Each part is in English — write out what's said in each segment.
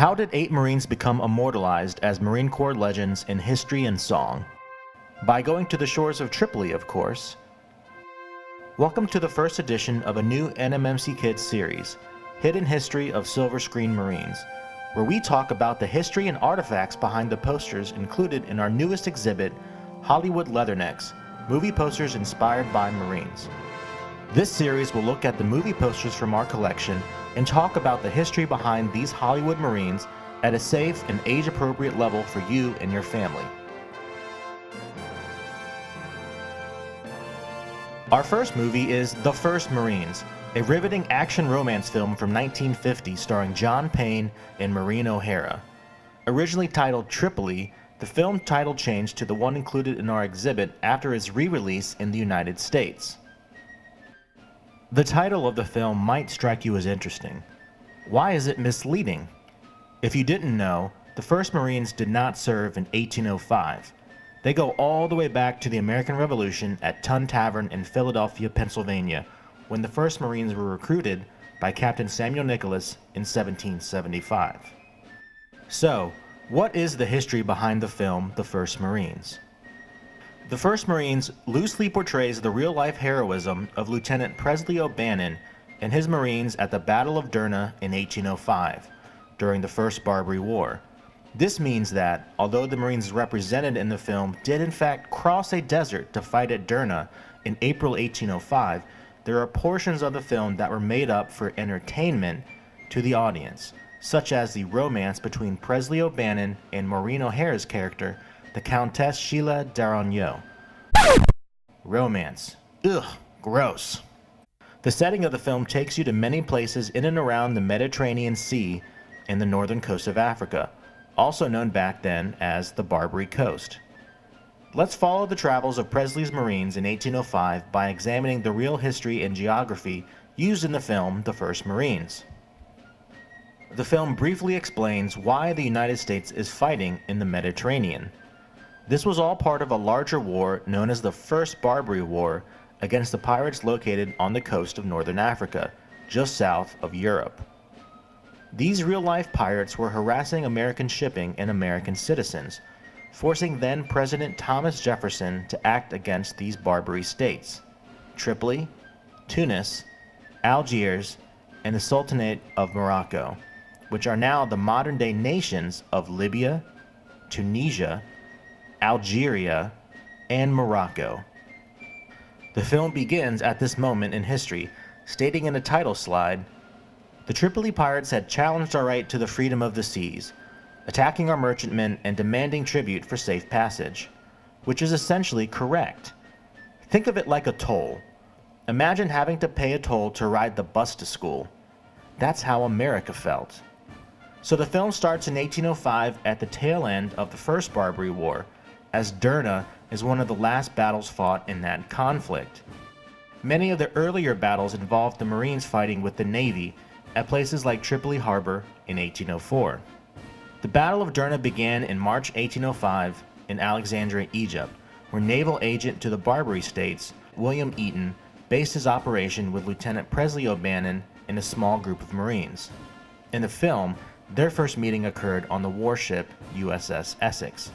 How did 8 Marines become immortalized as Marine Corps legends in history and song? By going to the shores of Tripoli, of course. Welcome to the first edition of a new NMMC Kids series, Hidden History of Silver Screen Marines, where we talk about the history and artifacts behind the posters included in our newest exhibit, Hollywood Leathernecks, movie posters inspired by Marines. This series will look at the movie posters from our collection and talk about the history behind these Hollywood Marines at a safe and age-appropriate level for you and your family. Our first movie is The First Marines, a riveting action romance film from 1950 starring John Payne and Maureen O'Hara. Originally titled Tripoli, the film title changed to the one included in our exhibit after its re-release in the United States. The title of the film might strike you as interesting. Why is it misleading? If you didn't know, the First Marines did not serve in 1805. They go all the way back to the American Revolution at Tun Tavern in Philadelphia, Pennsylvania, when the First Marines were recruited by Captain Samuel Nicholas in 1775. So, what is the history behind the film The First Marines? The First Marines loosely portrays the real-life heroism of Lieutenant Presley O'Bannon and his Marines at the Battle of Derna in 1805, during the First Barbary War. This means that, although the Marines represented in the film did in fact cross a desert to fight at Derna in April 1805, there are portions of the film that were made up for entertainment to the audience, such as the romance between Presley O'Bannon and Maureen O'Hara's character, the Countess Sheila d'Aragnaud. Romance. Ugh, gross. The setting of the film takes you to many places in and around the Mediterranean Sea and the northern coast of Africa, also known back then as the Barbary Coast. Let's follow the travels of Presley's Marines in 1805 by examining the real history and geography used in the film The First Marines. The film briefly explains why the United States is fighting in the Mediterranean. This was all part of a larger war known as the First Barbary War against the pirates located on the coast of northern Africa, just south of Europe. These real-life pirates were harassing American shipping and American citizens, forcing then-President Thomas Jefferson to act against these Barbary states, Tripoli, Tunis, Algiers, and the Sultanate of Morocco, which are now the modern-day nations of Libya, Tunisia, Algeria, and Morocco. The film begins at this moment in history, stating in the title slide, "The Tripoli pirates had challenged our right to the freedom of the seas, attacking our merchantmen and demanding tribute for safe passage," which is essentially correct. Think of it like a toll. Imagine having to pay a toll to ride the bus to school. That's how America felt. So the film starts in 1805 at the tail end of the First Barbary War, as Derna is one of the last battles fought in that conflict. Many of the earlier battles involved the Marines fighting with the Navy at places like Tripoli Harbor in 1804. The Battle of Derna began in March 1805 in Alexandria, Egypt, where naval agent to the Barbary states, William Eaton, based his operation with Lieutenant Presley O'Bannon and a small group of Marines. In the film, their first meeting occurred on the warship USS Essex.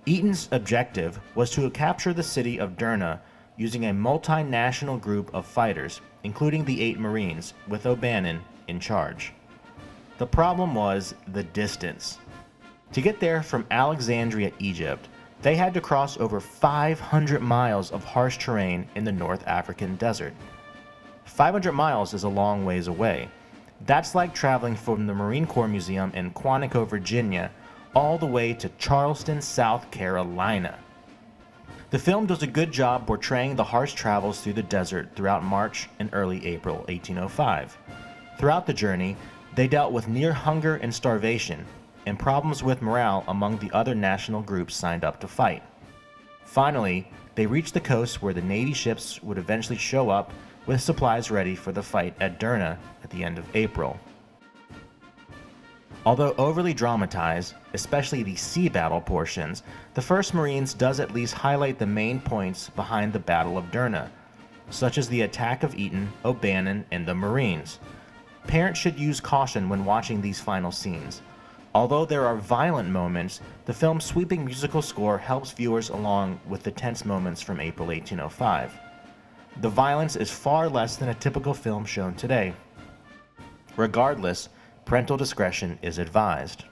Eaton's objective was to capture the city of Derna using a multinational group of fighters, including the 8 Marines, with O'Bannon in charge. The problem was the distance. To get there from Alexandria, Egypt, they had to cross over 500 miles of harsh terrain in the North African desert. 500 miles is a long ways away. That's like traveling from the Marine Corps Museum in Quantico, Virginia, all the way to Charleston, South Carolina. The film does a good job portraying the harsh travels through the desert throughout March and early April 1805. Throughout the journey, they dealt with near hunger and starvation, and problems with morale among the other national groups signed up to fight. Finally, they reached the coast where the Navy ships would eventually show up with supplies ready for the fight at Derna at the end of April. Although overly dramatized, especially the sea battle portions, the First Marines does at least highlight the main points behind the Battle of Derna, such as the attack of Eaton, O'Bannon, and the Marines. parents should use caution when watching these final scenes. Although there are violent moments, the film's sweeping musical score helps viewers along with the tense moments from April 1805. The violence is far less than a typical film shown today. Regardless, parental discretion is advised.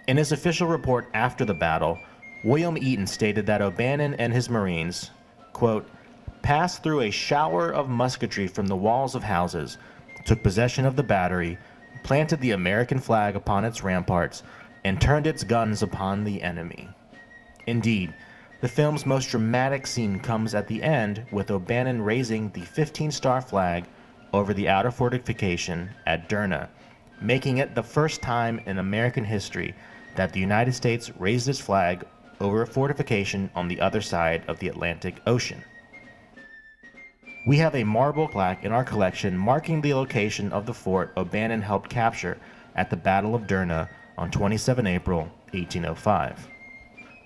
In his official report after the battle, William Eaton stated that O'Bannon and his Marines, quote, passed through a shower of musketry from the walls of houses, took possession of the battery, planted the American flag upon its ramparts, and turned its guns upon the enemy. Indeed, the film's most dramatic scene comes at the end with O'Bannon raising the 15-star flag over the outer fortification at Derna, making it the first time in American history that the United States raised its flag over a fortification on the other side of the Atlantic Ocean. We have a marble plaque in our collection marking the location of the fort O'Bannon helped capture at the Battle of Derna on 27 April 1805.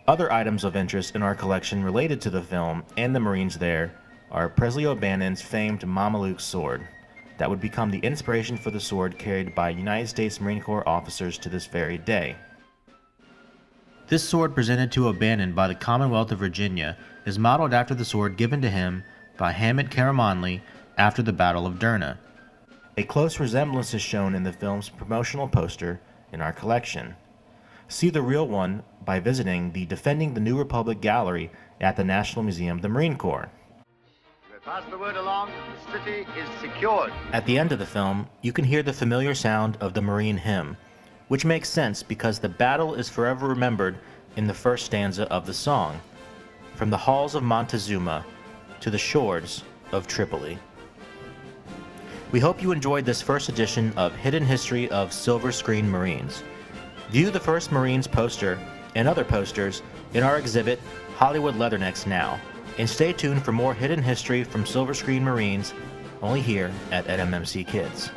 Other items of interest in our collection related to the film and the Marines there are Presley O'Bannon's famed Mamaluke sword that would become the inspiration for the sword carried by United States Marine Corps officers to this very day. This sword presented to O'Bannon by the Commonwealth of Virginia is modeled after the sword given to him by Hammett Caramanli after the Battle of Derna. A close resemblance is shown in the film's promotional poster in our collection. See the real one by visiting the Defending the New Republic Gallery at the National Museum of the Marine Corps. Pass the word along, the city is secured. At the end of the film, you can hear the familiar sound of the Marine hymn, which makes sense because the battle is forever remembered in the first stanza of the song, from the halls of Montezuma to the shores of Tripoli. We hope you enjoyed this first edition of Hidden History of Silver Screen Marines. View the first Marines poster and other posters in our exhibit, Hollywood Leathernecks now, and stay tuned for more hidden history from Silver Screen Marines, only here at NMMC Kids.